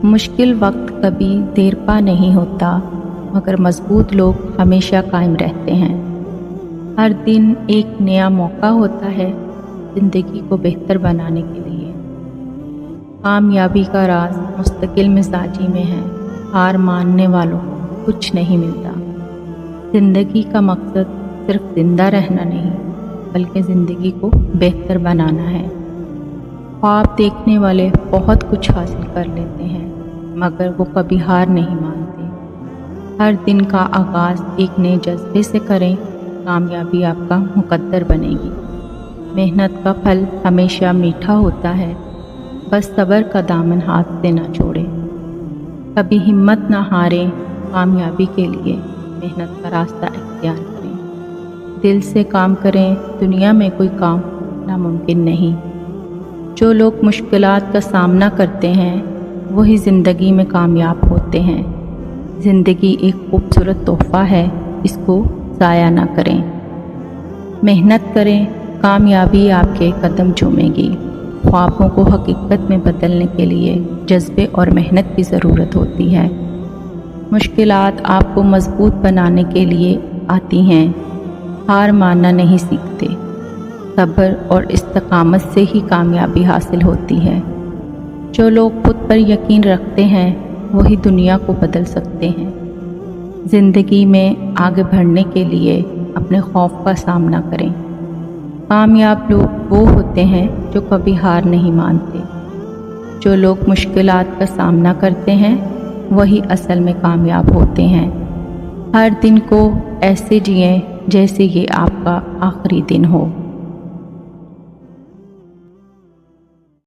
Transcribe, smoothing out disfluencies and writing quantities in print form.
مشکل وقت کبھی دیر پا نہیں ہوتا، مگر مضبوط لوگ ہمیشہ قائم رہتے ہیں۔ ہر دن ایک نیا موقع ہوتا ہے زندگی کو بہتر بنانے کے لیے۔ کامیابی کا راز مستقل مزاجی میں ہے، ہار ماننے والوں کو کچھ نہیں ملتا۔ زندگی کا مقصد صرف زندہ رہنا نہیں، بلکہ زندگی کو بہتر بنانا ہے۔ خواب دیکھنے والے بہت کچھ حاصل کر لیتے ہیں، مگر وہ کبھی ہار نہیں مانتے۔ ہر دن کا آغاز ایک نئے جذبے سے کریں، کامیابی آپ کا مقدر بنے گی۔ محنت کا پھل ہمیشہ میٹھا ہوتا ہے، بس صبر کا دامن ہاتھ سے نہ چھوڑیں۔ کبھی ہمت نہ ہاریں، کامیابی کے لیے محنت کا راستہ اختیار کریں۔ دل سے کام کریں، دنیا میں کوئی کام ناممکن نہیں۔ جو لوگ مشکلات کا سامنا کرتے ہیں وہی زندگی میں کامیاب ہوتے ہیں۔ زندگی ایک خوبصورت تحفہ ہے، اس کو ضائع نہ کریں۔ محنت کریں، کامیابی آپ کے قدم چومے گی۔ خوابوں کو حقیقت میں بدلنے کے لیے جذبے اور محنت کی ضرورت ہوتی ہے۔ مشکلات آپ کو مضبوط بنانے کے لیے آتی ہیں، ہار ماننا نہیں سیکھتے۔ صبر اور استقامت سے ہی کامیابی حاصل ہوتی ہے۔ جو لوگ خود پر یقین رکھتے ہیں وہی دنیا کو بدل سکتے ہیں۔ زندگی میں آگے بڑھنے کے لیے اپنے خوف کا سامنا کریں۔ کامیاب لوگ وہ ہوتے ہیں جو کبھی ہار نہیں مانتے۔ جو لوگ مشکلات کا سامنا کرتے ہیں وہی اصل میں کامیاب ہوتے ہیں۔ ہر دن کو ایسے جئیں جیسے یہ آپ کا آخری دن ہو۔